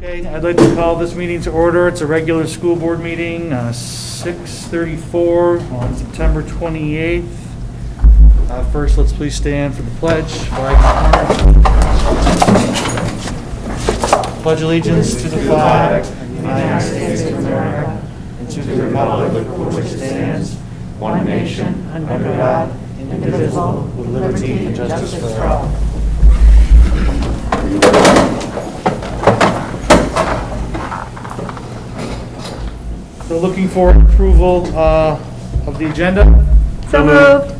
Okay, I'd like to call this meeting to order. It's a regular school board meeting, 6:34 on September 28th. First, let's please stand for the pledge. Pledge allegiance to the flag of the United States of America and to the republic for which it stands, one nation, under God, indivisible, with liberty and justice for all. So looking for approval of the agenda? So moved.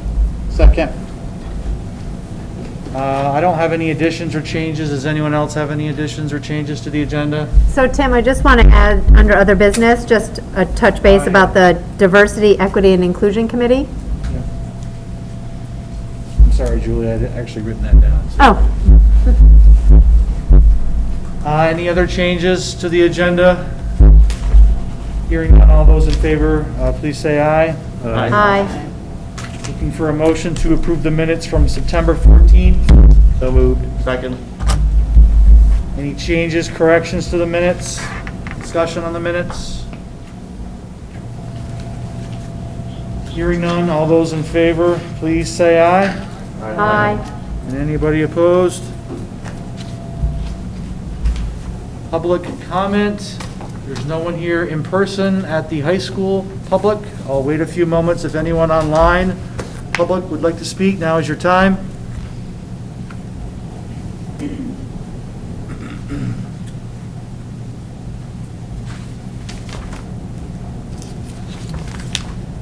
Second. I don't have any additions or changes. Does anyone else have any additions or changes to the agenda? So Tim, I just want to add under other business, just a touch base about the Diversity, Equity, and Inclusion Committee. Yeah. I'm sorry, Julie, I had actually written that down. So. Oh. Any other changes to the agenda? Hearing none, all those in favor, please say aye. Aye. Looking for a motion to approve the minutes from September 14th. So moved. Second. Any changes, corrections to the minutes? Discussion on the minutes? Hearing none, all those in favor, please say aye. Aye. And anybody opposed? Public comment. There's no one here in person at the high school. Public, I'll wait a few moments. If anyone online, public would like to speak, now is your time.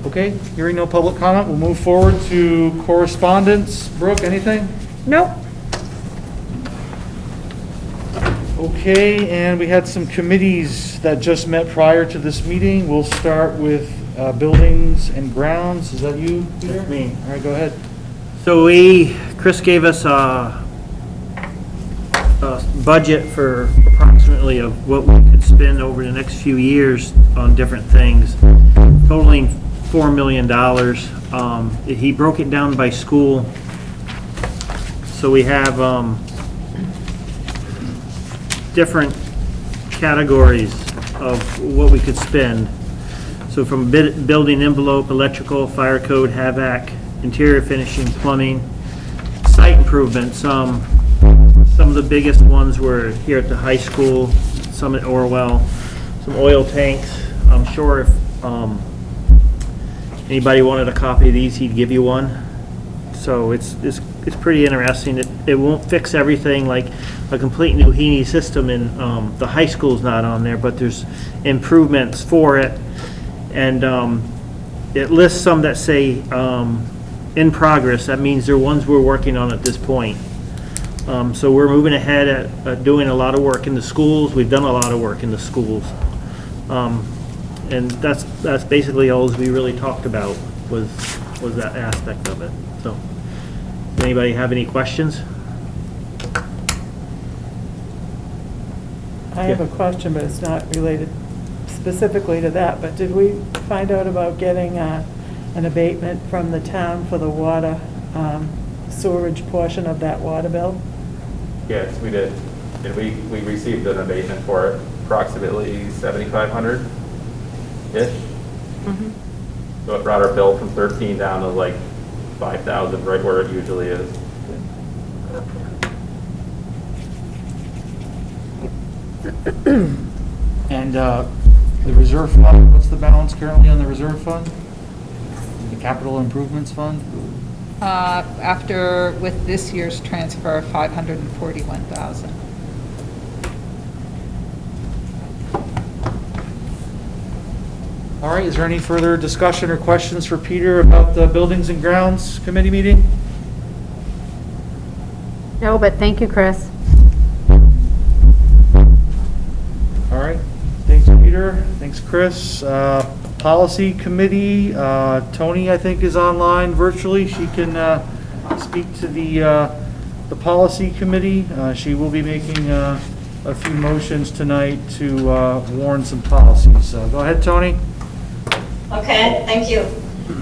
Okay, hearing no public comment, we'll move forward to correspondence. Brooke, anything? Nope. Okay, and we had some committees that just met prior to this meeting. We'll start with buildings and grounds. Is that you, Peter? That's me. All right, go ahead. So Chris gave us a budget for approximately of what we could spend over the next few years on different things, totaling $4 million. He broke it down by school. So we have different categories of what we could spend. So from building envelope, electrical, fire code, HVAC, interior finishing, plumbing, site improvements. Some of the biggest ones were here at the high school, some at Orwell, some oil tanks. I'm sure if anybody wanted a copy of these, he'd give you one. So it's pretty interesting. It won't fix everything, like a complete new heating system in the high school's not on there, but there's improvements for it. And it lists some that say in progress. That means they're ones we're working on at this point. So we're moving ahead at doing a lot of work in the schools. We've done a lot of work in the schools. And that's basically all we really talked about was that aspect of it. So, does anybody have any questions? I have a question, but it's not related specifically to that, but did we find out about getting an abatement from the town for the water sewerage portion of that water bill? Yes, we did. And we received an abatement for it, approximately $7,500-ish. Mm-hmm. So it brought our bill from 13 down to like 5,000, right where it usually is. And the reserve fund, what's the balance currently on the reserve fund? The capital improvements fund? After, with this year's transfer, 541,000. All right, is there any further discussion or questions for Peter about the Buildings and Grounds Committee meeting? No, but thank you, Chris. All right, thanks, Peter. Thanks, Chris. Policy Committee, Tony, I think, is online virtually. She can speak to the Policy Committee. She will be making a few motions tonight to warn some policies. Go ahead, Tony. Okay, thank you.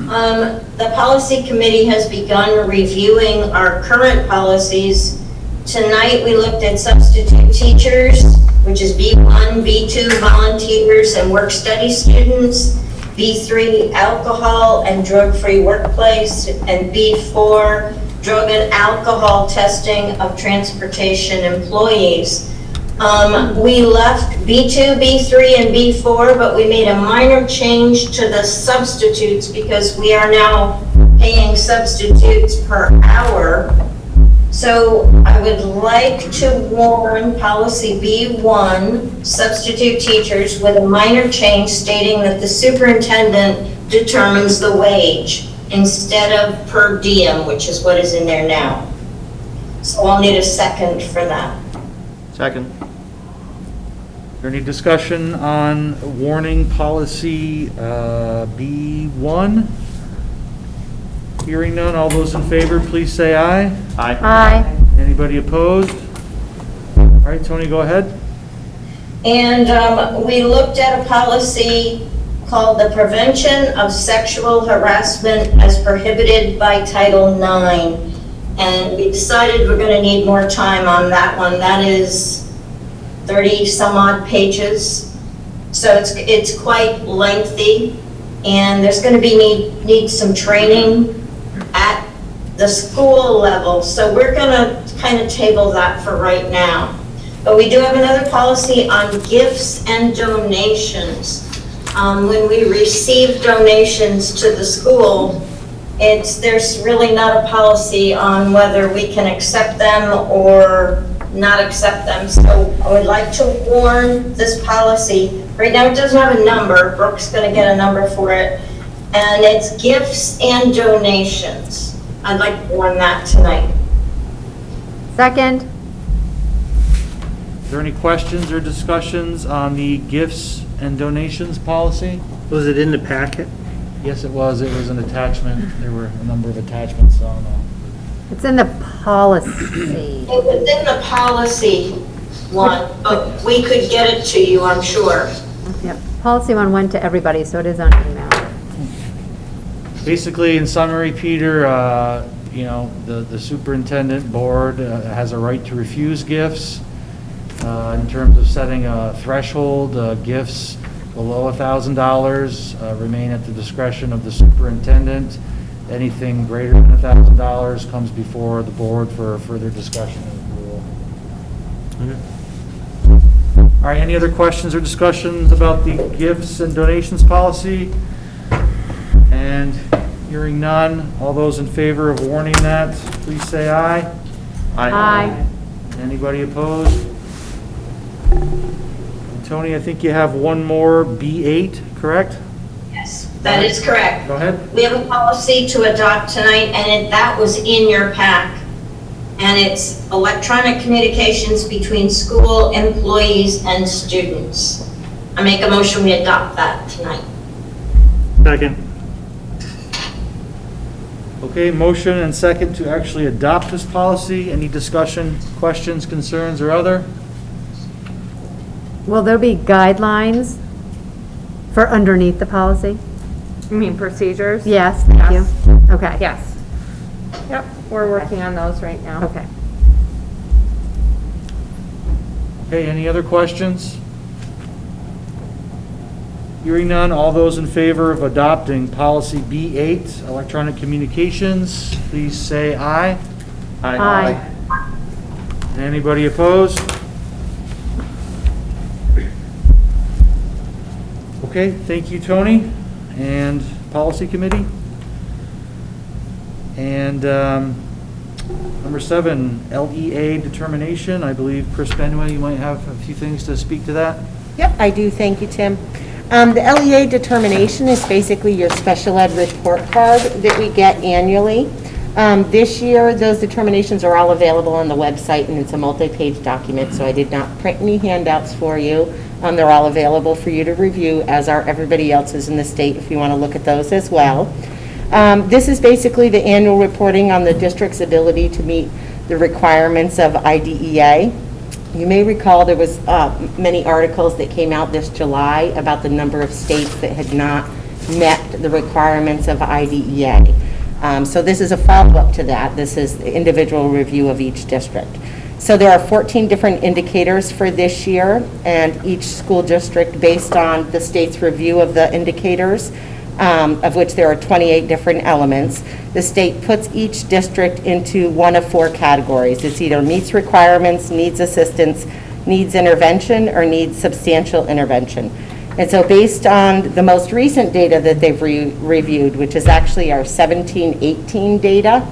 The Policy Committee has begun reviewing our current policies. Tonight we looked at substitute teachers, which is B1, B2 volunteers and work study students, B3 alcohol and drug-free workplace, and B4 drug and alcohol testing of transportation employees. We left B2, B3, and B4, but we made a minor change to the substitutes because we are now paying substitutes per hour. So I would like to warn policy B1, substitute teachers, with a minor change stating that the superintendent determines the wage instead of per diem, which is what is in there now. So I'll need a second for that. Second. Is there any discussion on warning policy B1? Hearing none, all those in favor, please say aye. Aye. Anybody opposed? All right, Tony, go ahead. And we looked at a policy called the Prevention of Sexual Harassment as Prohibited by Title IX. And we decided we're going to need more time on that one. That is 30 some odd pages. So it's quite lengthy. And there's going to be need some training at the school level. So we're going to kind of table that for right now. But we do have another policy on gifts and donations. When we receive donations to the school, there's really not a policy on whether we can accept them or not accept them. So I would like to warn this policy. Right now it doesn't have a number. Brooke's going to get a number for it. And it's gifts and donations. I'd like to warn that tonight. Second. Is there any questions or discussions on the gifts and donations policy? Was it in the packet? Yes, it was. It was an attachment. There were a number of attachments, so I don't know. It's in the policy. It was in the policy one, but we could get it to you, I'm sure. Yep. Policy one went to everybody, so it is on email. Basically, in summary, Peter, the superintendent board has a right to refuse gifts. In terms of setting a threshold, gifts below $1,000 remain at the discretion of the superintendent. Anything greater than $1,000 comes before the board for further discussion and approval. All right, any other questions or discussions about the gifts and donations policy? And hearing none, all those in favor of warning that, please say aye. Aye. Anybody opposed? And Tony, I think you have one more, B8, correct? Yes, that is correct. Go ahead. We have a policy to adopt tonight, and that was in your pack. And it's electronic communications between school employees and students. I make a motion we adopt that tonight. Second. Okay, motion and second to actually adopt this policy. Any discussion, questions, concerns, or other? Will there be guidelines for underneath the policy? You mean procedures? Yes, thank you. Okay. Yes. Yep, we're working on those right now. Okay. Okay, any other questions? Hearing none, all those in favor of adopting policy B8, electronic communications, please say aye. Aye. And anybody opposed? Okay, thank you, Tony, and policy committee. And number 7, LEA Determination. I believe, Chris Benway, you might have a few things to speak to that. Yep, I do. Thank you, Tim. The LEA Determination is basically your special ed report card that we get annually. This year, those determinations are all available on the website, and it's a multi-page document, so I did not print any handouts for you. They're all available for you to review, as are everybody else's in the state, if you want to look at those as well. This is basically the annual reporting on the district's ability to meet the requirements of IDEA. You may recall there was many articles that came out this July about the number of states that had not met the requirements of IDEA. So this is a follow-up to that. This is the individual review of each district. So there are 14 different indicators for this year, and each school district, based on the state's review of the indicators, of which there are 28 different elements, the state puts each district into one of 4 categories. It's either meets requirements, needs assistance, needs intervention, or needs substantial intervention. And so based on the most recent data that they've reviewed, which is actually our 17-18 data,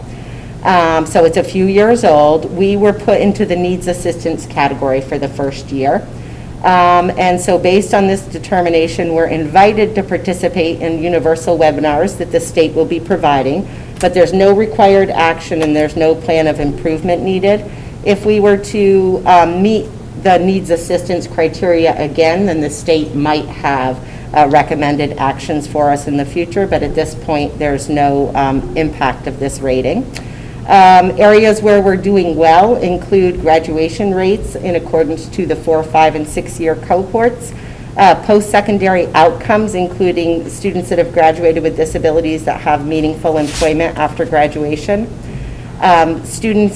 so it's a few years old, we were put into the needs assistance category for the first year. And so based on this determination, we're invited to participate in universal webinars that the state will be providing, but there's no required action and there's no plan of improvement needed. If we were to meet the needs assistance criteria again, then the state might have recommended actions for us in the future, but at this point, there's no impact of this rating. Areas where we're doing well include graduation rates in accordance to the 4-, 5-, and 6-year cohorts, post-secondary outcomes, including students that have graduated with disabilities that have meaningful employment after graduation, serving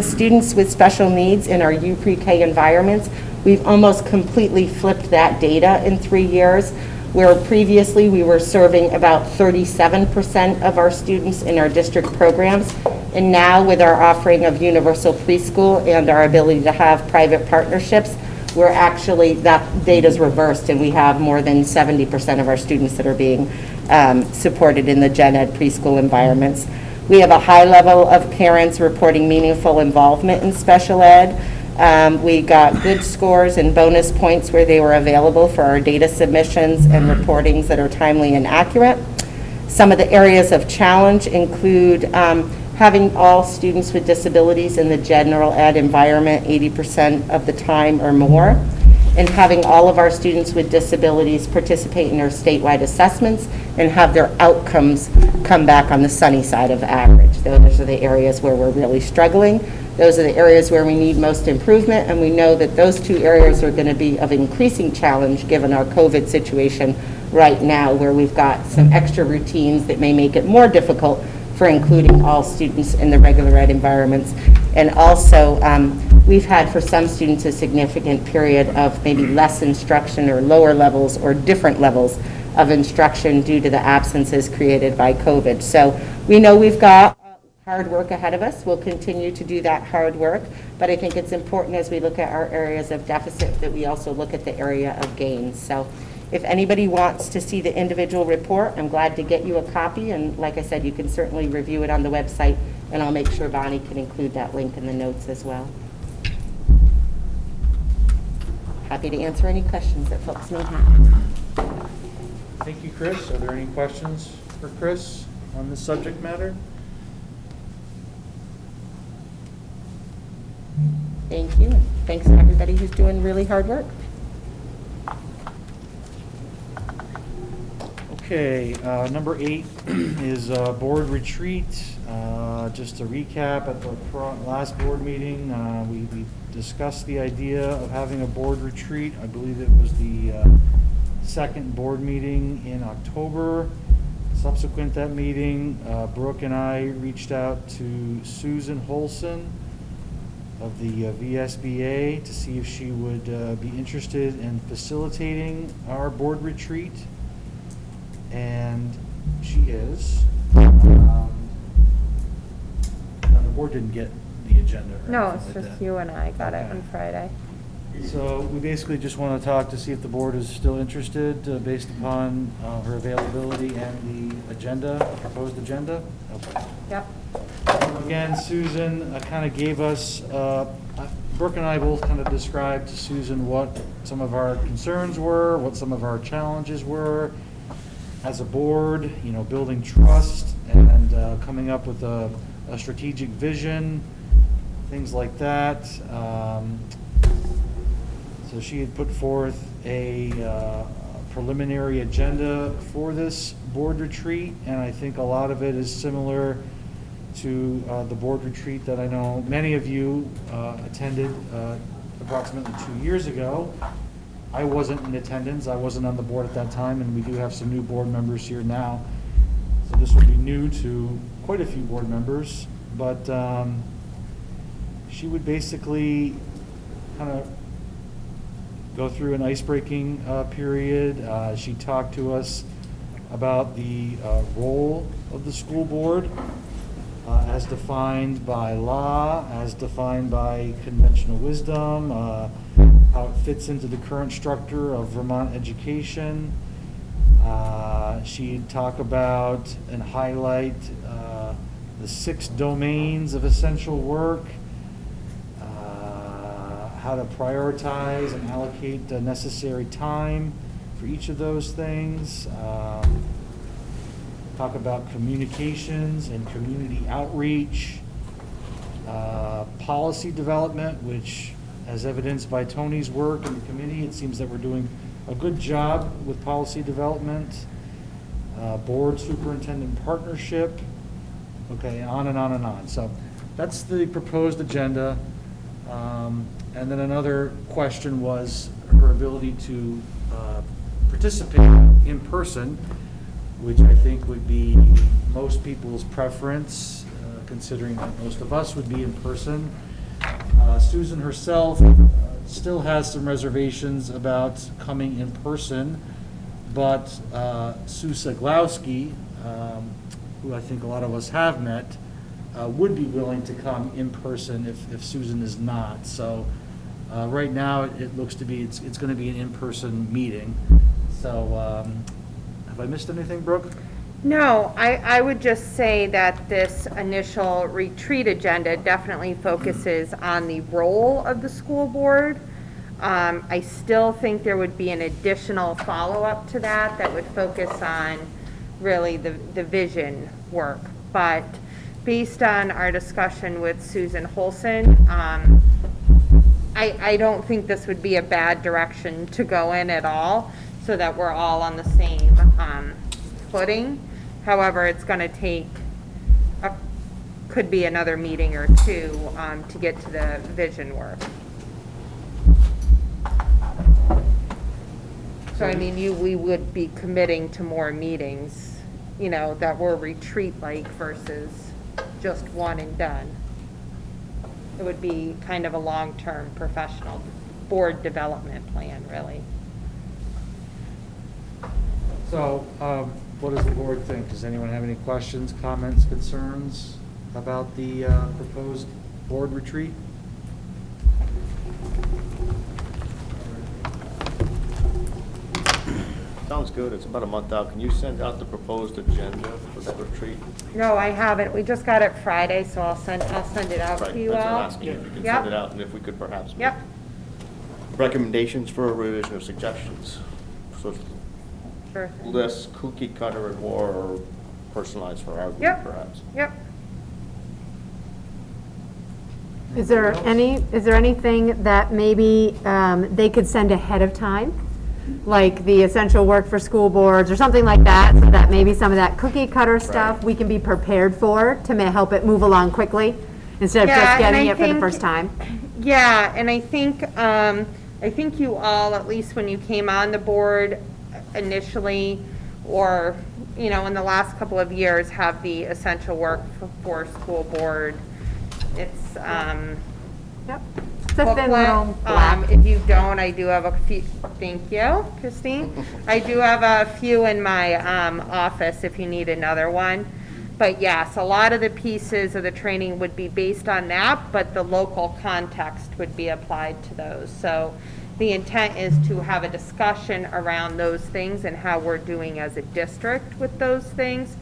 students with special needs in our U-Pre-K environments. We've almost completely flipped that data in 3 years, where previously we were serving about 37% of our students in our district programs. And now with our offering of universal preschool and our ability to have private partnerships, we're actually, that data's reversed, and we have more than 70% of our students that are being supported in the gen ed preschool environments. We have a high level of parents reporting meaningful involvement in special ed. We got good scores and bonus points where they were available for our data submissions and reportings that are timely and accurate. Some of the areas of challenge include having all students with disabilities in the general ed environment 80% of the time or more, and having all of our students with disabilities participate in our statewide assessments and have their outcomes come back on the sunny side of average. Those are the areas where we're really struggling. Those are the areas where we need most improvement, and we know that those 2 areas are going to be of increasing challenge given our COVID situation right now, where we've got some extra routines that may make it more difficult for including all students in the regular ed environments. And also, we've had for some students a significant period of maybe less instruction or lower levels or different levels of instruction due to the absences created by COVID. So we know we've got hard work ahead of us. We'll continue to do that hard work, but I think it's important as we look at our areas of deficit that we also look at the area of gains. So if anybody wants to see the individual report, I'm glad to get you a copy, and like I said, you can certainly review it on the website, and I'll make sure Bonnie can include that link in the notes as well. Happy to answer any questions that folks may have. Thank you, Chris. Are there any questions for Chris on this subject matter? Thank you. Thanks to everybody who's doing really hard work. Okay, number 8 is board retreat. Just to recap, at the last board meeting, we discussed the idea of having a board retreat. I believe it was the second board meeting in October. Subsequent that meeting, Brooke and I reached out to Susan Holson of the VSBA to see if she would be interested in facilitating our board retreat, and she is. Now, the board didn't get the agenda. Or No, anything it's like just that. you and I got it Okay. on Friday. So we basically just want to talk to see if the board is still interested based upon her availability and the agenda, proposed agenda. Okay. Yep. Again, Susan kind of gave us, Brooke and I both kind of described to Susan what some of our concerns were, what some of our challenges were as a board, you know, building trust and coming up with a strategic vision, things like that. So she had put forth a preliminary agenda for this board retreat, and I think a lot of it is similar to the board retreat that I know many of you attended approximately 2 years ago. I wasn't in attendance. I wasn't on the board at that time, and we do have some new board members here now. So this will be new to quite a few board members, but she would basically kind of go through an ice-breaking period. She talked to us about the role of the school board as defined by law, as defined by conventional wisdom, how it fits into the current structure of Vermont education. She'd talk about and highlight the 6 domains of essential work, how to prioritize and allocate the necessary time for each of those things. Talk about communications and community outreach, policy development, which, as evidenced by Tony's work in the committee, it seems that we're doing a good job with policy development, board superintendent partnership, okay, on and on and on. So that's the proposed agenda. And then another question was her ability to participate in person, which I think would be most people's preference, considering that most of us would be in person. Susan herself still has some reservations about coming in person, but Sue Seglowski, who I think a lot of us have met, would be willing to come in person if Susan is not. So right now, it looks to be, it's going to be an in-person meeting. So have I missed anything, Brooke? No, I would just say that this initial retreat agenda definitely focuses on the role of the school board. I still think there would be an additional follow-up to that would focus on really the vision work. But based on our discussion with Susan Holson, I don't think this would be a bad direction to go in at all, so that we're all on the same footing. However, it's going to take, could be another meeting or two to get to the vision work. So, I mean, we would be committing to more meetings, that were retreat-like versus just one and done. It would be kind of a long-term professional board development plan, really. So what does the board think? Does anyone have any questions, comments, concerns about the proposed board retreat? Sounds good. It's about a month out. Can you send out the proposed agenda for that retreat? No, I haven't. We just got it Friday, so I'll send it out Right, to you that's what all. I'm asking, if you can Yep. send it out, and if we could perhaps make Yep. recommendations for a revision or suggestions. So Sure. less cookie cutter and more personalized for our group, Yep. perhaps. Yep. Is there anything that maybe they could send ahead of time? Like the essential work for school boards or something like that, so that maybe some of that cookie cutter stuff we can be prepared for to help it move along quickly instead of Yeah, just and getting I it for the think- first time? Yeah, and I think you all, at least when you came on the board initially, or, in the last couple of years, have the essential work for school board. It's, Yep. It's a thin little booklet. black. If you don't, I do have a few, thank you, Christine. I do have a few in my office if you need another one. But yes, a lot of the pieces of the training would be based on that, but the local context would be applied to those. So the intent is to have a discussion around those things and how we're doing as a district with those things.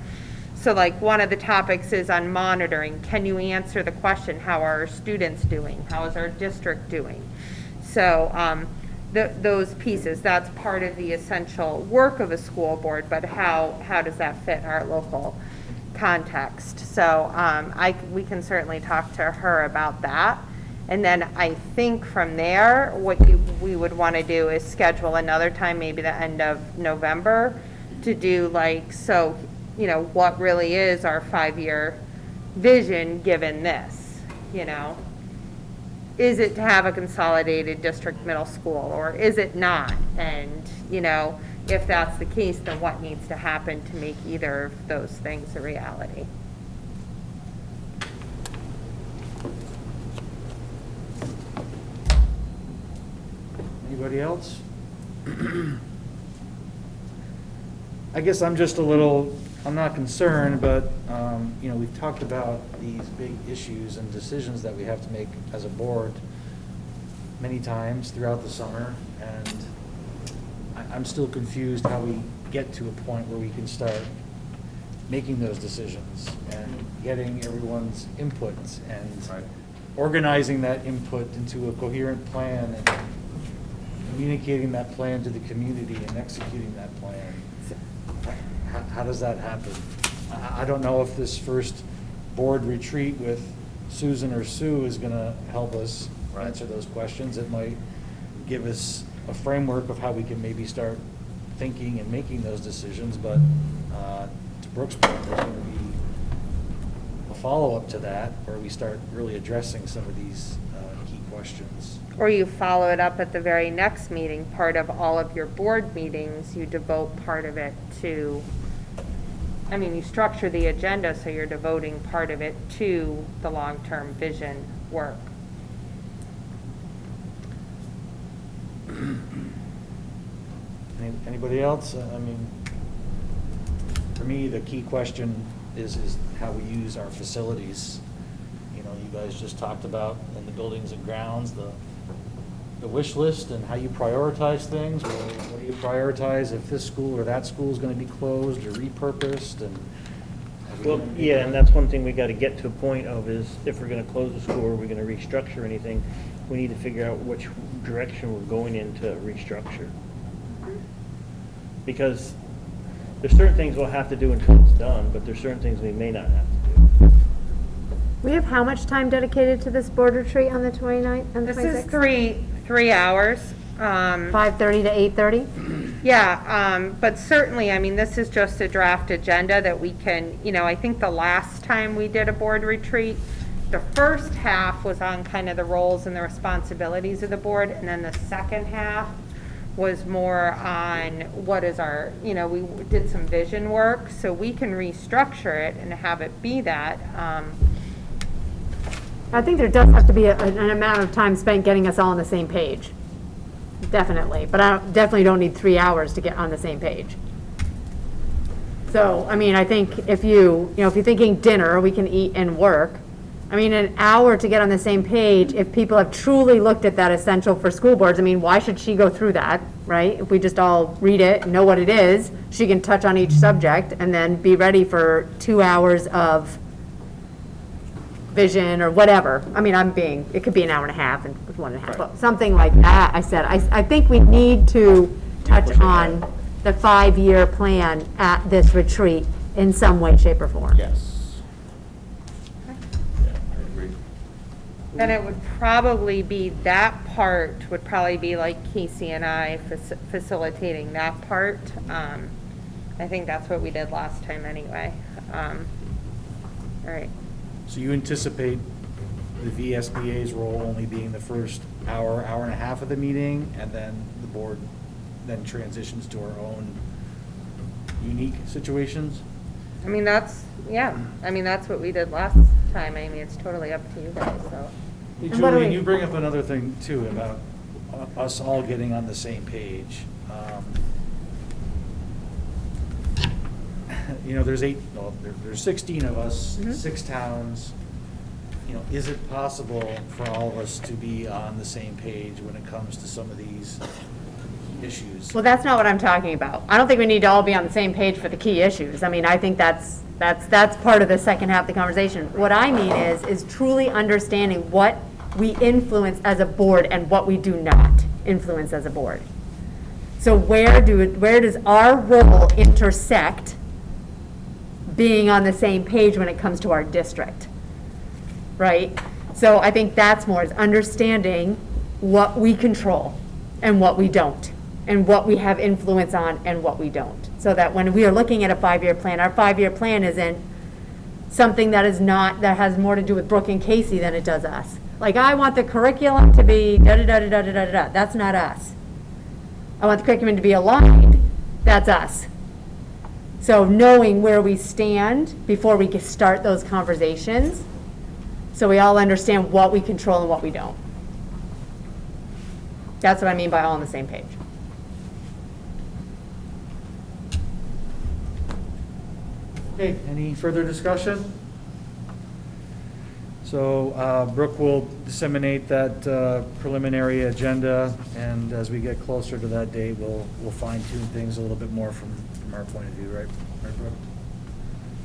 So like one of the topics is on monitoring. Can you answer the question, how are our students doing? How is our district doing? So those pieces, that's part of the essential work of a school board, but how does that fit our local context? So we can certainly talk to her about that. And then I think from there, what we would want to do is schedule another time, maybe the end of November, to do what really is our 5-year vision given this, Is it to have a consolidated district middle school, or is it not? And, if that's the case, then what needs to happen to make either of those things a reality? Anybody else? I guess I'm just a little, I'm not concerned, but, you know, we've talked about these big issues and decisions that we have to make as a board many times throughout the summer, and I'm still confused how we get to a point where we can start making those decisions and getting everyone's input and organizing that input into a coherent plan and communicating that plan to the community and executing that plan. How does that happen? I don't know if this first board retreat with Susan or Sue is going to help us answer those questions. It might give us a framework of how we can maybe start thinking and making those decisions, but to Brooke's point, there's going to be a follow-up to that where we start really addressing some of these key questions. Or you follow it up at the very next meeting. Part of all of your board meetings, you devote part of it to, I mean, you structure the agenda so you're devoting part of it to the long-term vision work. Anybody else? I mean, for me, the key question is how we use our facilities. You know, you guys just talked about in the buildings and grounds, the wish list and how you prioritize things. Well, what do you prioritize if this school or that school is going to be closed or repurposed? And Well, yeah, and that's one thing we got to get to a point of is if we're going to close the school or we're going to restructure anything, we need to figure out which direction we're going in to restructure. Because there's certain things we'll have to do until it's done, but there's certain things we may not have to do. We have how much time dedicated to this board retreat on the 29th and the 26th? This is three hours. 5:30 to 8:30? Yeah, but certainly, I mean, this is just a draft agenda that we can, you know, I think the last time we did a board retreat, the first half was on kind of the roles and the responsibilities of the board, and then the second half was more on what is our, you know, we did some vision work, so we can restructure it and have it be that. I think there does have to be an amount of time spent getting us all on the same page. Definitely, but I definitely don't need 3 hours to get on the same page. So, I mean, I think if if you're thinking dinner, we can eat and work. I mean, an hour to get on the same page, if people have truly looked at that essential for school boards, I mean, why should she go through that, right? If we just all read it, know what it is, she can touch on each subject and then be ready for 2 hours of vision or whatever. I mean, it could be an hour and a half and 1.5, but something like that. I said, I think we need to touch on the 5-year plan at this retreat in some way, shape, or form. Yes. And it would probably be, that part would probably be like Casey and I facilitating that part. I think that's what we did last time anyway. All right. So you anticipate the VSBA's role only being the first hour and a half of the meeting, and then the board then transitions to our own unique situations? I mean, that's what we did last time. I mean, it's totally up to you guys, so. Hey, And what do Julian, we- you bring up another thing too about us all getting on the same page. You know, there's 16 of us, 6 towns. You know, is it possible for all of us to be on the same page when it comes to some of these issues? Well, that's not what I'm talking about. I don't think we need to all be on the same page for the key issues. I mean, I think that's part of the second half of the conversation. What I mean is truly understanding what we influence as a board and what we do not influence as a board. So where does our role intersect being on the same page when it comes to our district, right? So I think that's more is understanding what we control and what we don't, and what we have influence on and what we don't. So that when we are looking at a 5-year plan, our 5-year plan isn't something that has more to do with Brooke and Casey than it does us. Like, I want the curriculum to be da-da-da-da-da-da-da-da. That's not us. I want the curriculum to be aligned. That's us. So knowing where we stand before we can start those conversations, so we all understand what we control and what we don't. That's what I mean by all on the same page. Okay, any further discussion? So Brooke will disseminate that preliminary agenda, and as we get closer to that date, we'll fine tune things a little bit more from our point of view, right? Right, Brooke?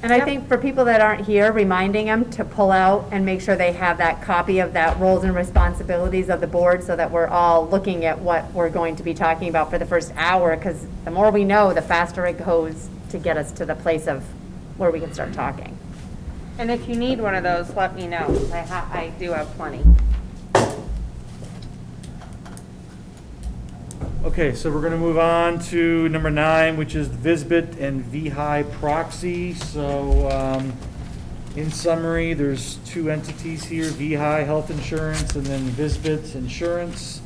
And I think for people that aren't here, reminding them to pull out and make sure they have that copy of that roles and responsibilities of the board so that we're all looking at what we're going to be talking about for the first hour, because the more we know, the faster it goes to get us to the place of where we can start talking. And if you need one of those, let me know. I do have plenty. Okay, so we're going to move on to number 9, which is the VSBIT and VEHI proxy. So in summary, there's 2 entities here, VEHI Health Insurance and then VSBIT Insurance.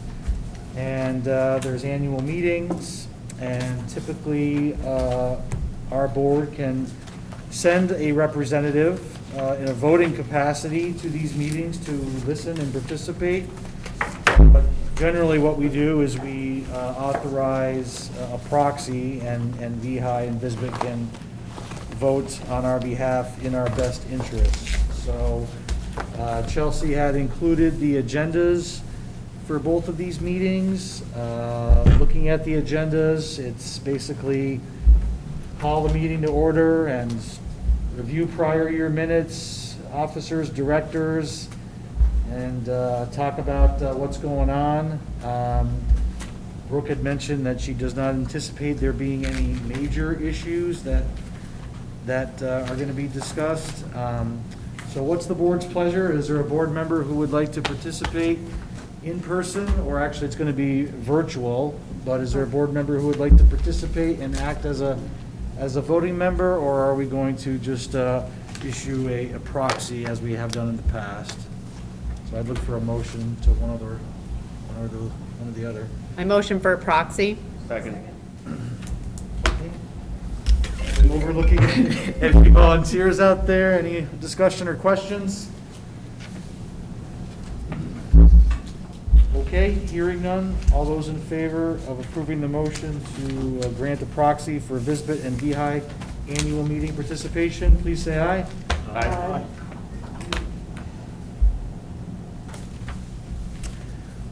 And there's annual meetings, and typically our board can send a representative in a voting capacity to these meetings to listen and participate. But generally what we do is we authorize a proxy, and VEHI and VSBIT can vote on our behalf in our best interest. So Chelsea had included the agendas for both of these meetings. Looking at the agendas, it's basically call the meeting to order and review prior year minutes, officers, directors, and talk about what's going on. Brooke had mentioned that she does not anticipate there being any major issues that are going to be discussed. So what's the board's pleasure? Is there a board member who would like to participate in person, or actually it's going to be virtual, but is there a board member who would like to participate and act as a voting member, or are we going to just issue a proxy as we have done in the past? So I'd look for a motion to one or the other. I motion for a proxy. Second. We're looking at any volunteers out there, any discussion or questions? Okay, hearing none. All those in favor of approving the motion to grant a proxy for VSBIT and VEHI annual meeting participation, please say aye. Aye.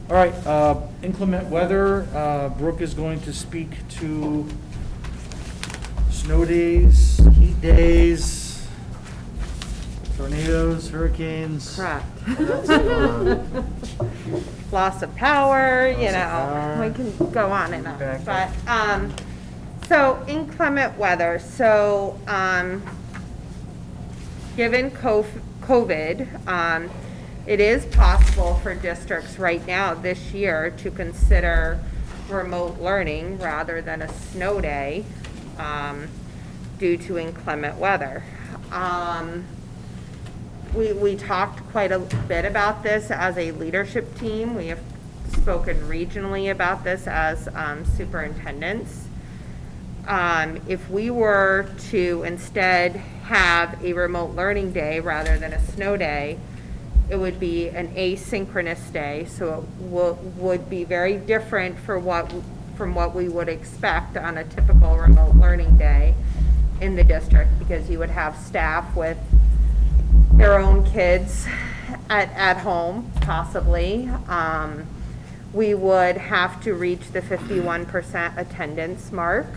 All right, inclement weather. Brooke is going to speak to snow days, heat days, tornadoes, hurricanes. Correct. What else is going on? Loss of power, Loss you of know, power. we can go on and on. Okay. But, so inclement weather, so, given COVID, it is possible for districts right now this year to consider remote learning rather than a snow day, due to inclement weather. We talked quite a bit about this as a leadership team. We have spoken regionally about this as superintendents. If we were to instead have a remote learning day rather than a snow day, it would be an asynchronous day, so it would be very different from what we would expect on a typical remote learning day in the district, because you would have staff with their own kids at home, possibly. We would have to reach the 51% attendance mark.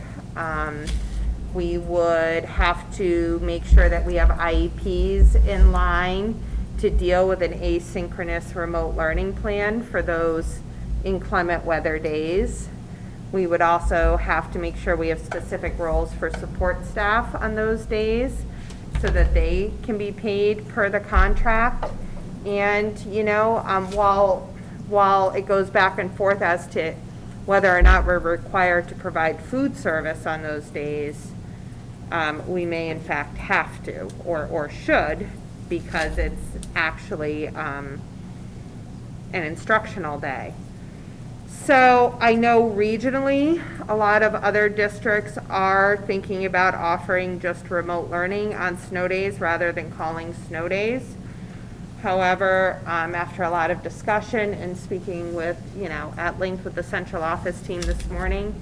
We would have to make sure that we have IEPs in line to deal with an asynchronous remote learning plan for those inclement weather days. We would also have to make sure we have specific roles for support staff on those days so that they can be paid per the contract. And, you know, while it goes back and forth as to whether or not we're required to provide food service on those days, we may in fact have to, or should, because it's actually an instructional day. So I know regionally, a lot of other districts are thinking about offering just remote learning on snow days rather than calling snow days. However, after a lot of discussion and speaking with, at length with the central office team this morning,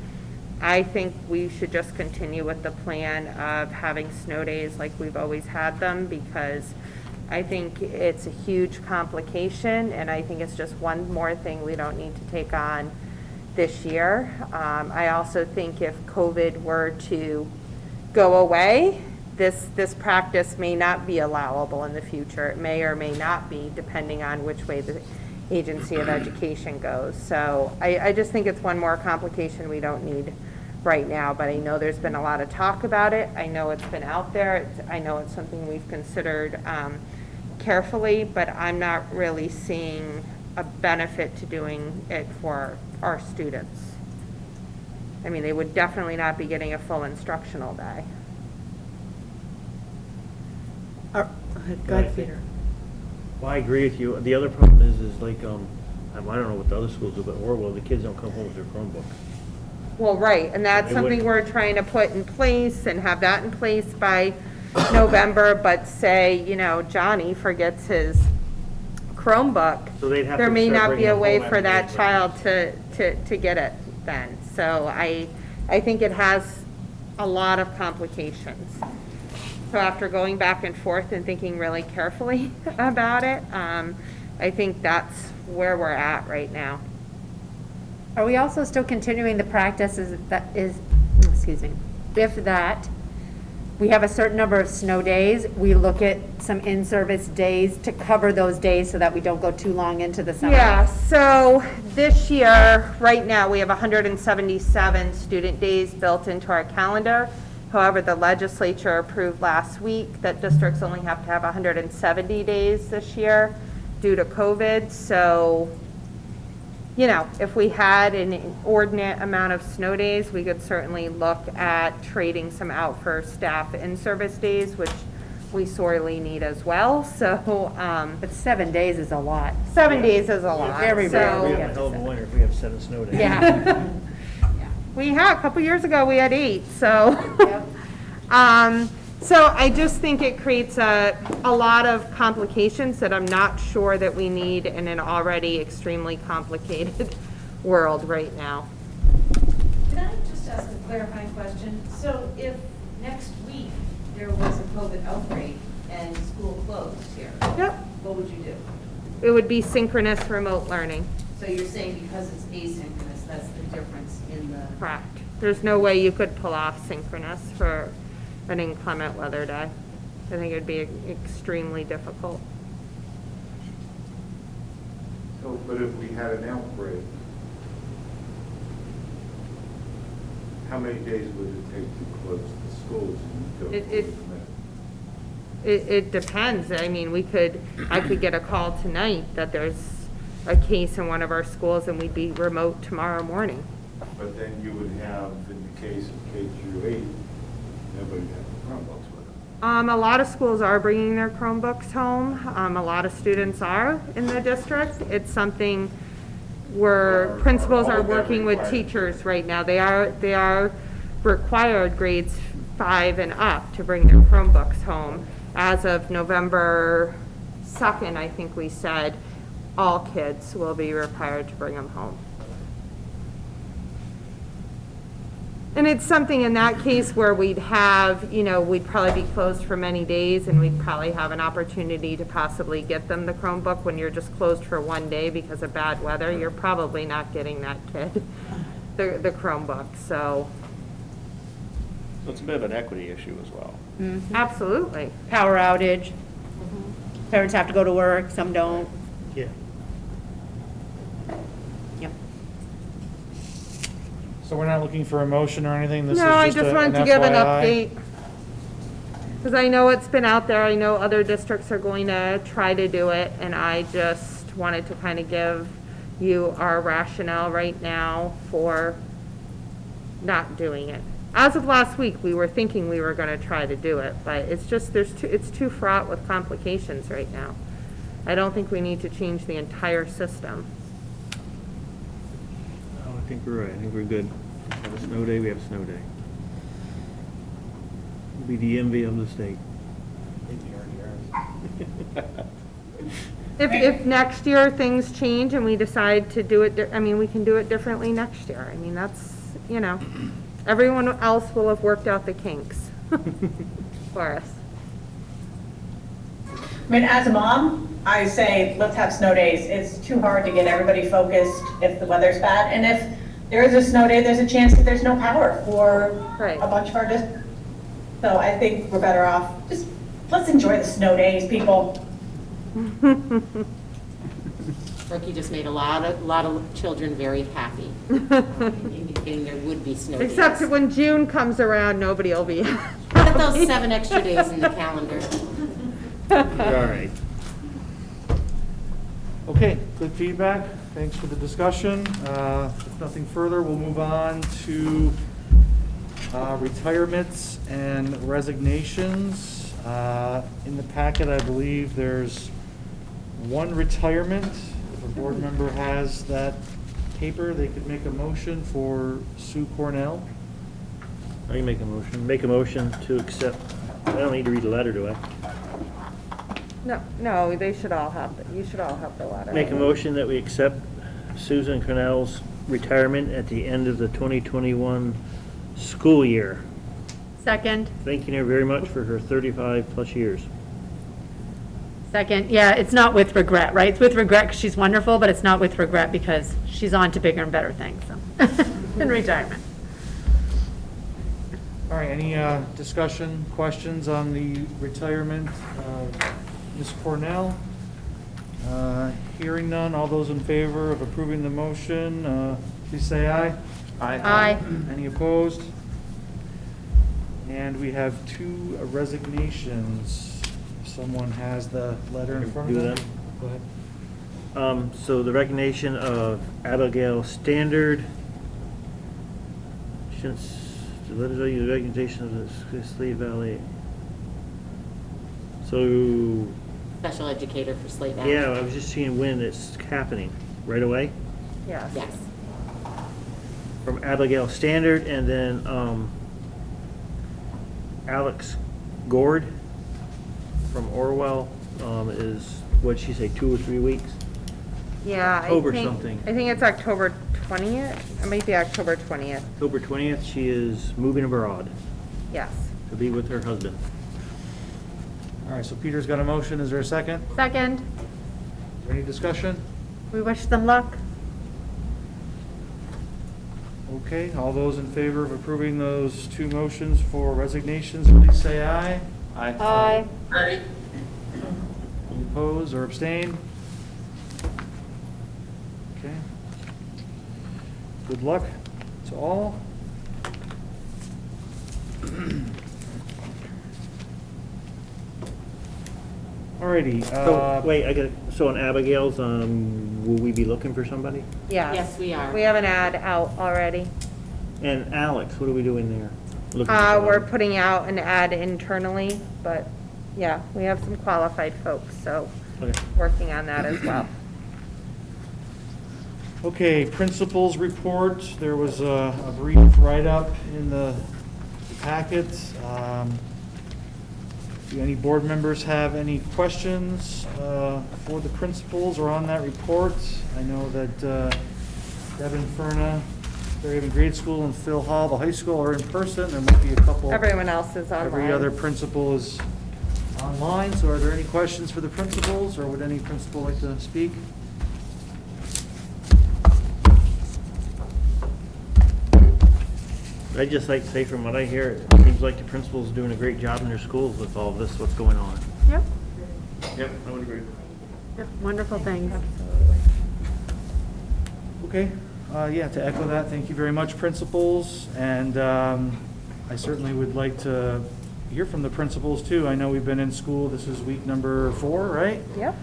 I think we should just continue with the plan of having snow days like we've always had them, because I think it's a huge complication, and I think it's just one more thing we don't need to take on this year. I also think if COVID were to go away, this practice may not be allowable in the future. It may or may not be, depending on which way the Agency of Education goes. So I just think it's one more complication we don't need right now, but I know there's been a lot of talk about it. I know it's been out there. I know it's something we've considered carefully, but I'm not really seeing a benefit to doing it for our students. I mean, they would definitely not be getting a full instructional day. Go ahead, Peter. Well, I agree with you. The other problem is like, I don't know what the other schools do, but Orwell, the kids don't come home with their Chromebook. Well, right, and that's They something would- we're trying to put in place and have that in place by November, but say, Johnny forgets his Chromebook, So they'd have there to may start not be bringing a it way home for after that they- child to get it then. So I think it has a lot of complications. So after going back and forth and thinking really carefully about it, I think that's where we're at right now. Are we also still continuing the practices if that we have a certain number of snow days, we look at some in-service days to cover those days so that we don't go too long into the summer? Yeah, so this year, right now, we have 177 student days built into our calendar. However, the legislature approved last week that districts only have to have 170 days this year due to COVID. So, if we had an inordinate amount of snow days, we could certainly look at trading some out for staff in-service days, which we sorely need as well. So, But 7 days is a lot. 7 days is a lot. Very We So- have a hell of a winter if we have 7 snow days. Yeah. We had, a couple years ago, we had 8, so. So I just think it creates a lot of complications that I'm not sure that we need in an already extremely complicated world right now. Can I just ask a clarifying question? So if next week there was a COVID outbreak and school closed here, Yep. what would you do? It would be synchronous remote learning, So you're saying because it's asynchronous, that's the difference in the... correct. There's no way you could pull off synchronous for an inclement weather day. I think it'd be extremely difficult. So, but if we had an outbreak, how many days would it take to close the schools and go It- through the It depends. I mean, I could get a call tonight that there's a case in one of our schools and we'd be remote tomorrow morning. But then you would have, in the case of K-8, nobody had Chromebooks with them. A lot of schools are bringing their Chromebooks home. A lot of students are in the district. It's something where principals are working with teachers right now. They are required grades 5 and up to bring their Chromebooks home. As of November 2nd, I think we said, all kids will be required to bring them home. And it's something in that case where we'd have, we'd probably be closed for many days and we'd probably have an opportunity to possibly get them the Chromebook. When you're just closed for one day because of bad weather, you're probably not getting that kid the Chromebook, so. So it's a bit of an equity issue as well. Absolutely. Power outage. Parents have to go to work, some don't. Yeah. Yep. So we're not looking for a motion or anything? This is No, I just wanted to give an FYI? update. Because I know it's been out there, I know other districts are going to try to do it, and I just wanted to kind of give you our rationale right now for not doing it. As of last week, we were thinking we were going to try to do it, but it's just, it's too fraught with complications right now. I don't think we need to change the entire system. No, I think we're right. I think we're good. Have a snow day, we have a snow day. We'll be the envy of the state. If next year things change and we decide to do it, we can do it differently next year. I mean, that's, everyone else will have worked out the kinks for us. I mean, as a mom, I say, let's have snow days. It's too hard to get everybody focused if the weather's bad. And if there is a snow day, there's a chance that there's no power for a bunch of our districts. So I think we're better off, just let's enjoy the snow days, people. Brookie just made a lot of children very happy, indicating there would be snow days. Except that when June comes around, nobody will be. Put those 7 extra days in the calendar. All right. Okay, good feedback. Thanks for the discussion. If nothing further, we'll move on to retirements and resignations. In the packet, I believe there's one retirement. If a board member has that paper, they could make a motion for Sue Cornell. I can make a motion. Make a motion to accept. I don't need to read the letter, do I? No, they should all have, you should all have the letter. Make a motion that we accept Susan Cornell's retirement at the end of the 2021 school year. Second. Thanking her very much for her 35-plus years. Second, yeah, it's not with regret, right? It's with regret because she's wonderful, but it's not with regret because she's on to bigger and better things, so, in retirement. All right, any discussion, questions on the retirement of Ms. Cornell? Hearing none, all those in favor of approving the motion, please say aye. Aye. Any opposed? And we have 2 resignations. If someone has the letter in front of Do them. them. Go ahead. So the resignation of Abigail Standard. Since the letters are the resignation of the Slate Valley. So, Special educator for Slate Valley. yeah, I was just seeing when it's happening. Right away? Yes. Yes. From Abigail Standard, and then Alex Gord from Orwell is, what'd she say, 2 or 3 weeks? Yeah, October something. I think it's October 20th. It might be October 20th. October 20th, she is moving abroad Yes. to be with her husband. All right, so Peter's got a motion. Is there a second? Second, Is there any discussion? we wish them luck. Okay, all those in favor of approving those 2 motions for resignations, please say aye. Aye. Any opposed or abstain? Okay. Good luck to all. Alrighty. So, wait, so on Abigail's, will we be looking for somebody? Yes. Yes, we are. We have an ad out already. And Alex, what are we doing there? Looking for We're somebody? putting out an ad internally, but yeah, we have some qualified folks, so Okay. working on that as well. Okay, principals report. There was a brief write-up in the packet. Do any board members have any questions for the principals or on that report? I know that Devin Furna, Fairhaven Grade School, and Phil Hall, the high school, are in person. There might be a couple. Everyone else is online. Every other principal is online. So are there any questions for the principals, or would any principal like to speak? I'd just like to say, from what I hear, it seems like the principal's doing a great job in their schools with all of this, what's going on. Yep, Yep, I would agree. yep, wonderful things. Okay, yeah, to echo that, thank you very much, principals, and I certainly would like to hear from the principals too. I know we've been in school, this is week number 4, right? Yep.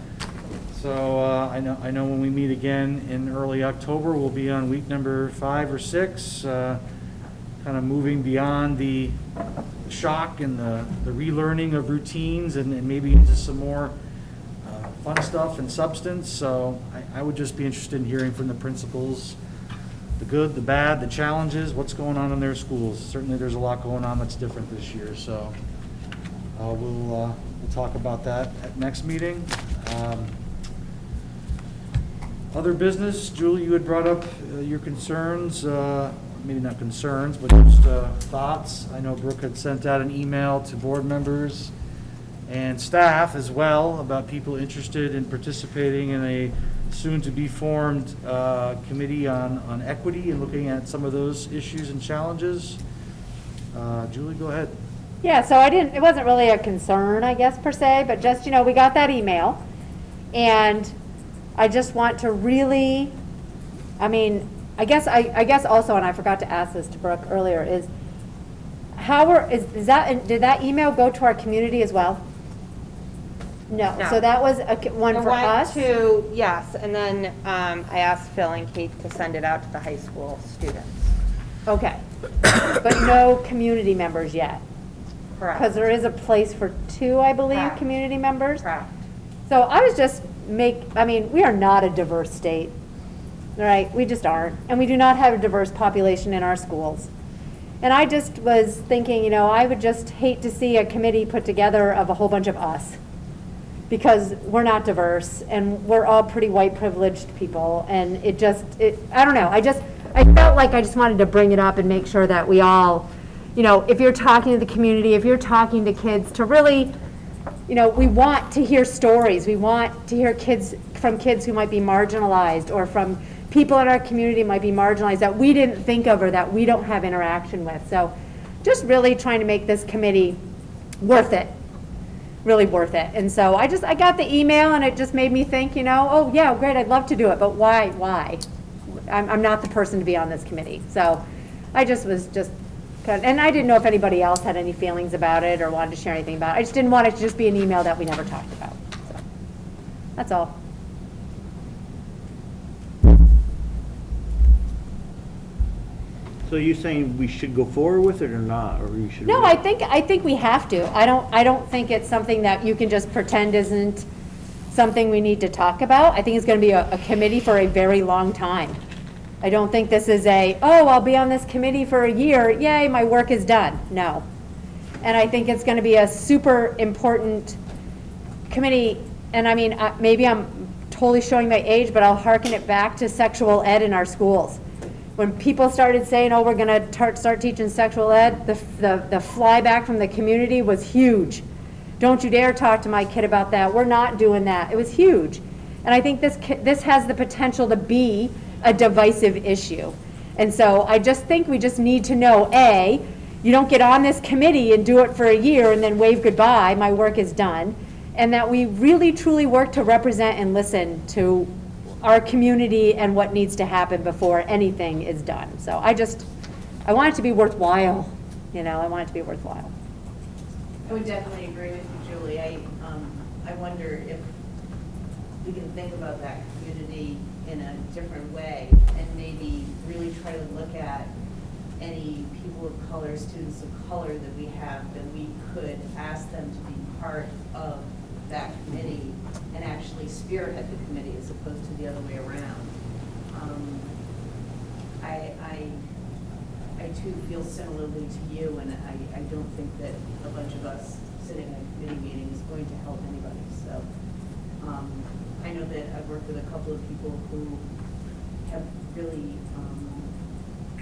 So I know when we meet again in early October, we'll be on week number 5 or 6, kind of moving beyond the shock and the relearning of routines and maybe into some more fun stuff and substance. So I would just be interested in hearing from the principals, the good, the bad, the challenges, what's going on in their schools. Certainly there's a lot going on that's different this year, so we'll talk about that at next meeting. Other business, Julie, you had brought up your concerns, maybe not concerns, but just thoughts. I know Brooke had sent out an email to board members and staff as well about people interested in participating in a soon-to-be-formed committee on equity and looking at some of those issues and challenges. Julie, go ahead. Yeah, so it wasn't really a concern, I guess, per se, but just, we got that email, and I just want to really, I guess also, and I forgot to ask this to Brooke earlier, is did that email go to our community as well? No, No. so that was one It for went us? to, yes, and then I asked Phil and Kate to send it out to the high school students. Okay, but no community members yet? Correct. Because there is a place for 2, I believe, Correct. community members? Correct. So I was just we are not a diverse state, right? We just aren't. And we do not have a diverse population in our schools. And I just was thinking, I would just hate to see a committee put together of a whole bunch of us, because we're not diverse and we're all pretty white privileged people. And I don't know. I felt like I just wanted to bring it up and make sure that we all, if you're talking to the community, if you're talking to kids, to really, we want to hear stories. We want to hear from kids who might be marginalized, or from people in our community might be marginalized that we didn't think of or that we don't have interaction with. So just really trying to make this committee worth it, really worth it. And so I got the email, and it just made me think, oh yeah, great, I'd love to do it, but why? I'm not the person to be on this committee. So I and I didn't know if anybody else had any feelings about it or wanted to share anything about it. I just didn't want it to just be an email that we never talked about. So that's all. So you're saying we should go forward with it or not, or we should? No, I think we have to. I don't think it's something that you can just pretend isn't something we need to talk about. I think it's going to be a committee for a very long time. I don't think this is I'll be on this committee for a year, yay, my work is done. No. And I think it's going to be a super important committee, and maybe I'm totally showing my age, but I'll hearken it back to sexual ed in our schools. When people started saying, we're going to start teaching sexual ed, the flyback from the community was huge. Don't you dare talk to my kid about that. We're not doing that. It was huge. And I think this has the potential to be a divisive issue. And so I just think we just need to know, you don't get on this committee and do it for a year and then wave goodbye, my work is done, and that we really truly work to represent and listen to our community and what needs to happen before anything is done. So I want it to be worthwhile, I want it to be worthwhile. I would definitely agree with you, Julie. I wonder if we can think about that community in a different way and maybe really try to look at any people of color, students of color that we have, that we could ask them to be part of that committee and actually spearhead the committee as opposed to the other way around. I too feel similarly to you, and I don't think that a bunch of us sitting in a committee meeting is going to help anybody. So I know that I've worked with a couple of people who have really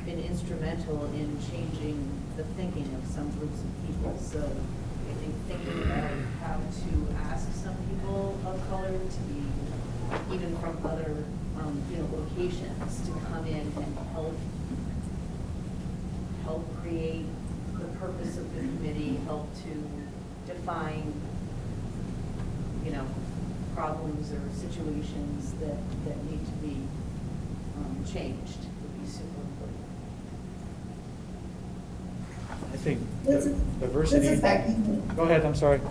been instrumental in changing the thinking of some groups of people. So I think thinking about how to ask some people of color to be, even from other locations, to come in and help create the purpose of the committee, help to define, problems or situations that need to be changed would be super important. I think This diversity. is Becky. Go ahead, I'm sorry.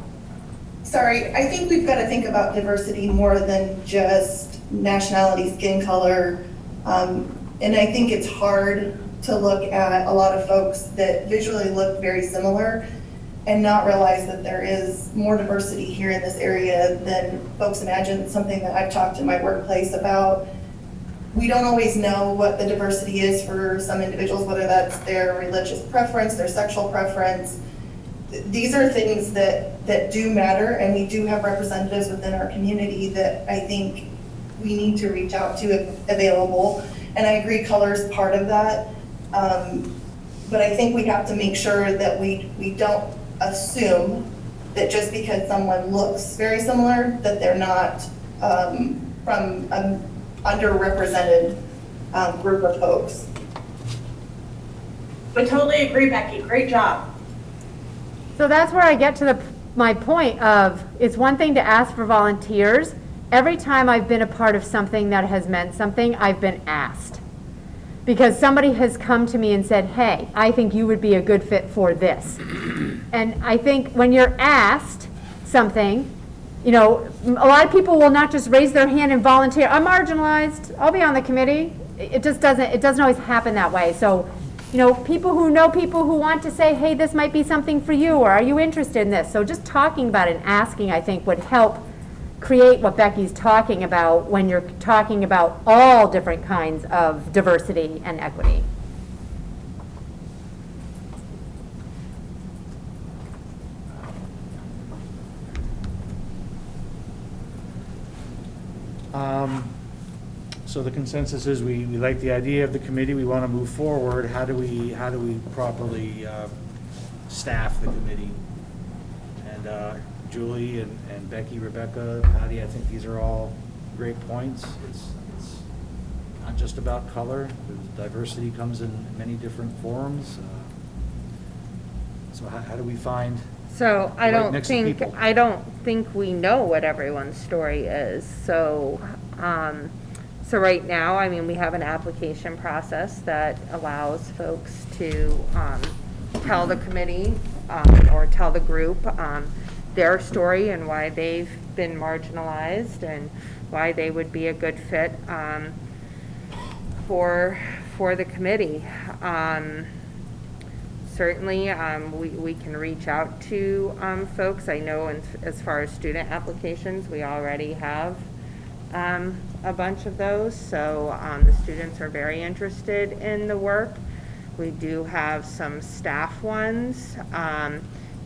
Sorry, I think we've got to think about diversity more than just nationality, skin color. And I think it's hard to look at a lot of folks that visually look very similar and not realize that there is more diversity here in this area than folks imagine. Something that I've talked in my workplace about. We don't always know what the diversity is for some individuals, whether that's their religious preference, their sexual preference. these are things that do matter, and we do have representatives within our community that I think we need to reach out to if available. And I agree, color is part of that. But I think we have to make sure that we don't assume that just because someone looks very similar, that they're not from an underrepresented group of folks. But totally agree, Becky. Great job. So that's where I get to my point of, it's one thing to ask for volunteers. Every time I've been a part of something that has meant something, I've been asked. Because somebody has come to me and said, hey, I think you would be a good fit for this. And I think when you're asked something, you know, a lot of people will not just raise their hand and volunteer. I'm marginalized, I'll be on the committee. It doesn't always happen that way. So, you know people who want to say, hey, this might be something for you, or are you interested in this? So just talking about it and asking, I think, would help create what Becky's talking about when you're talking about all different kinds of diversity and equity. So the consensus is we like the idea of the committee, we want to move forward. How do we properly staff the committee? And Julie and Becky, Rebecca, Patty, I think these are all great points. It's not just about color. Diversity comes in many different forms. So how do we find So I the right don't mix of think, people? I don't think we know what everyone's story is. So, so right now, I mean, we have an application process that allows folks to tell the committee or tell the group their story and why they've been marginalized and why they would be a good fit for the committee. Certainly, we can reach out to folks. I know as far as student applications, we already have a bunch of those, so the students are very interested in the work. We do have some staff ones.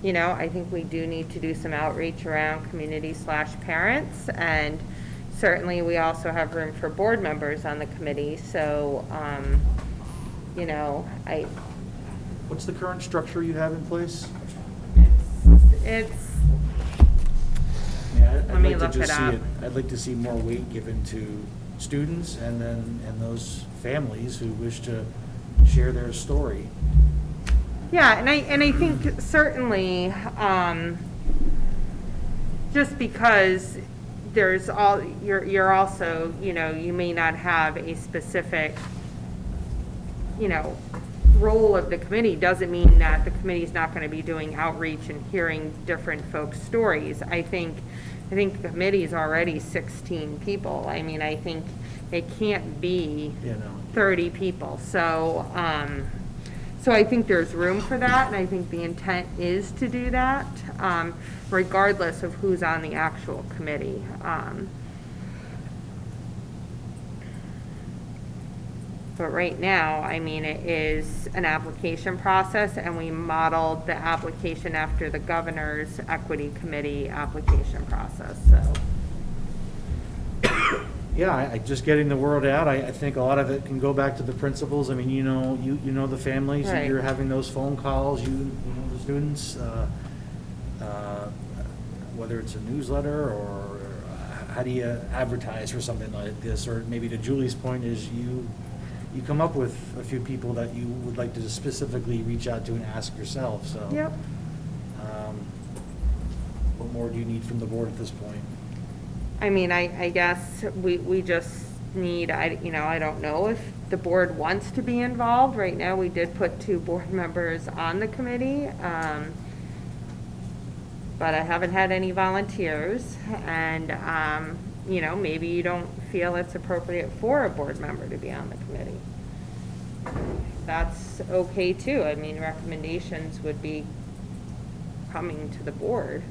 You know, I think we do need to do some outreach around community/parents, and certainly we also have room for board members on the committee, so, you know, What's the current structure you have in place? it's, Yeah, Let me look it up. I'd like to see more weight given to students and those families who wish to share their story. yeah, and I think certainly, just because there's you're also, you know, you may not have a specific, you know, role of the committee doesn't mean that the committee's not going to be doing outreach and hearing different folks' stories. I think the committee is already 16 people. I mean, I think it can't be 30 people. So, so I think there's room for that, and I think the intent is to do that, regardless of who's on the actual committee. But right now, I mean, it is an application process, and we modeled the application after the governor's equity committee application process, so. Yeah, just getting the word out, I think a lot of it can go back to the principals. I mean, you know the families, Right. you're having those phone calls, you know the students, whether it's a newsletter or how do you advertise for something like this, or maybe to Julie's point is you come up with a few people that you would like to specifically reach out to and ask yourself, so. Yep. What more do you need from the board at this point? I mean, I guess we just need, I don't know if the board wants to be involved. Right now, we did put 2 board members on the committee, but I haven't had any volunteers, and, you know, maybe you don't feel it's appropriate for a board member to be on the committee. That's okay too. I mean, recommendations would be coming to the board.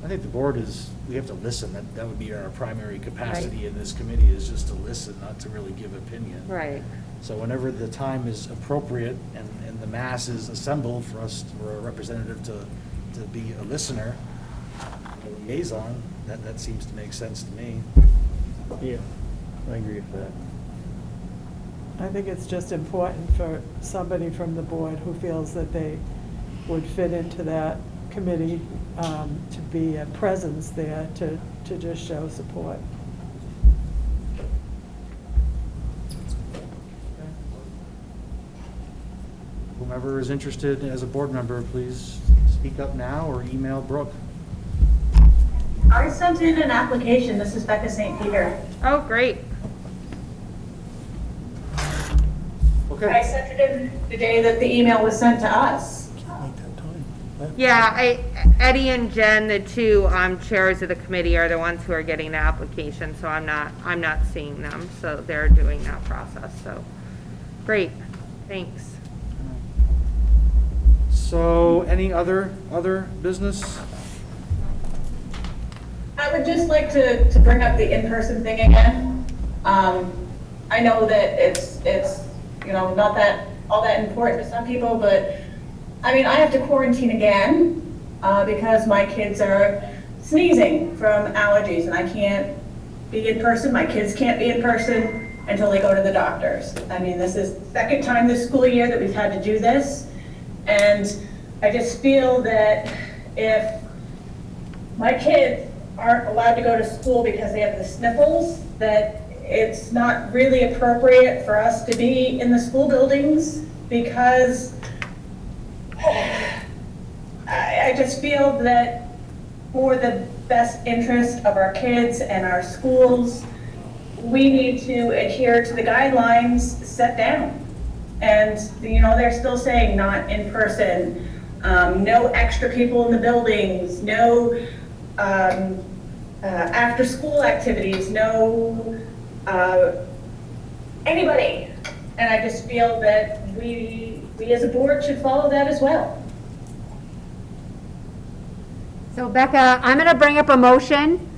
I think the board we have to listen. That would be our primary capacity in this committee, is just to listen, not to really give opinion. Right. So whenever the time is appropriate and the mass is assembled for us, for a representative to be a listener, a liaison, that seems to make sense to me. Yeah, I agree with that. I think it's just important for somebody from the board who feels that they would fit into that committee to be a presence there to just show support. Whomever is interested as a board member, please speak up now or email Brooke. I sent in an application. This is Becca St. Peter. Oh, great. Okay. I sent it in the day that the email was sent to us. Yeah, Eddie and Jen, the two chairs of the committee, are the ones who are getting the application, so I'm not seeing them, so they're doing that process, so, great, thanks. So any other business? I would just like to bring up the in-person thing again. I know that it's not that all that important to some people, but I mean, I have to quarantine again because my kids are sneezing from allergies, and I can't be in person. My kids can't be in person until they go to the doctors. I mean, this is the second time this school year that we've had to do this, and I just feel that if my kids aren't allowed to go to school because they have the sniffles, that it's not really appropriate for us to be in the school buildings, because I just feel that for the best interest of our kids and our schools, we need to adhere to the guidelines set down. And, they're still saying not in person, no extra people in the buildings, no after-school activities, no anybody. And I just feel that we as a board should follow that as well. So Becca, I'm going to bring up a motion,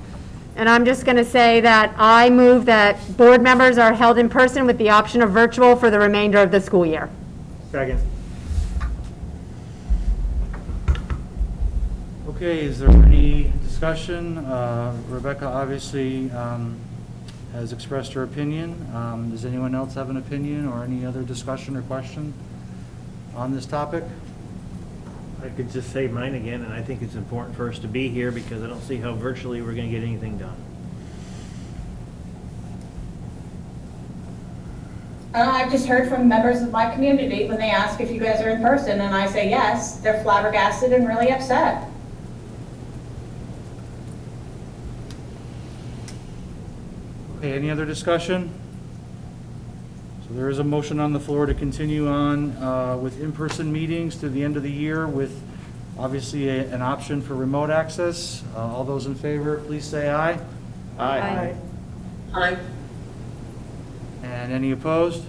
and I'm just going to say that I move that board members are held in person with the option of virtual for the remainder of the school year. Second. Okay, is there any discussion? Rebecca obviously has expressed her opinion. Does anyone else have an opinion or any other discussion or question on this topic? I could just say mine again, and I think it's important for us to be here because I don't see how virtually we're going to get anything done. I've just heard from members of my community when they ask if you guys are in person, and I say yes, they're flabbergasted and really upset. Okay, any other discussion? So there is a motion on the floor to continue on with in-person meetings to the end of the year with obviously an option for remote access. All those in favor, please say aye. Aye. Aye. And any opposed?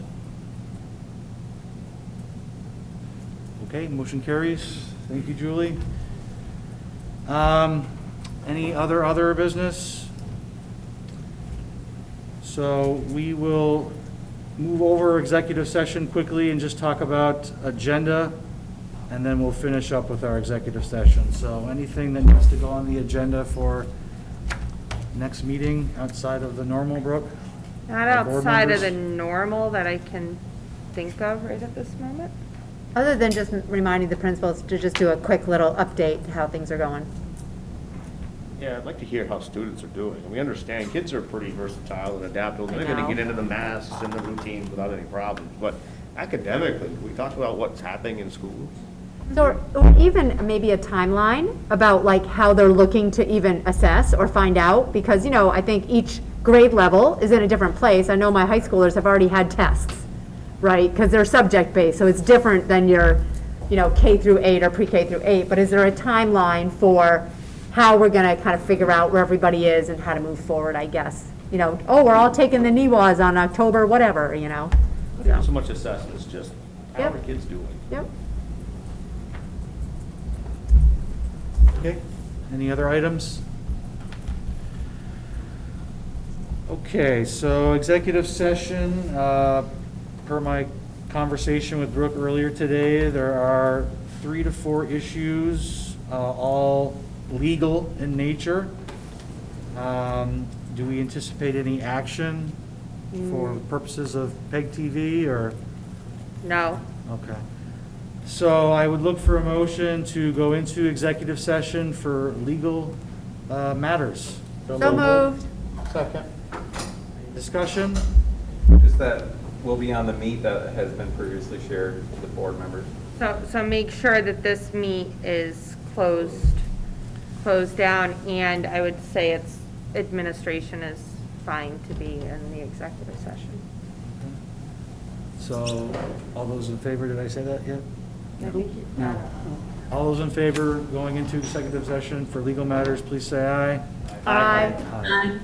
Okay, motion carries. Thank you, Julie. Any other business? So we will move over executive session quickly and just talk about agenda, and then we'll finish up with our executive session. So anything that needs to go on the agenda for next meeting outside of the normal, Brooke? Not Our board outside of members? the normal that I can think of right at this moment. Other than just reminding the principals to just do a quick little update to how things are going. Yeah, I'd like to hear how students are doing. And we understand kids are pretty versatile and adaptable. They're going to get into the masks and the routines without any problems. But academically, we talk about what's happening in schools. So, or even maybe a timeline about like how they're looking to even assess or find out, because, I think each grade level is in a different place. I know my high schoolers have already had tests, right? Because they're subject-based, so it's different than your, K through 8 or pre-K through 8. But is there a timeline for how we're going to kind of figure out where everybody is and how to move forward, I guess? We're all taking the NEWAs on October, whatever, Not so much assessment, it's just how Yep. are kids doing? Yep. Okay, any other items? Okay, so executive session, per my conversation with Brooke earlier today, there are 3 to 4 issues, all legal in nature. Do we anticipate any action for purposes of PEG TV or? No. Okay. So I would look for a motion to go into executive session for legal matters. So moved. Second. Discussion? Just that will be on the meet that has been previously shared with the board members. So make sure that this meet is closed down, and I would say it's, administration is fine to be in the executive session. So, all those in favor, did I say that yet? No. All those in favor going into executive session for legal matters, please say aye. Aye. Aye.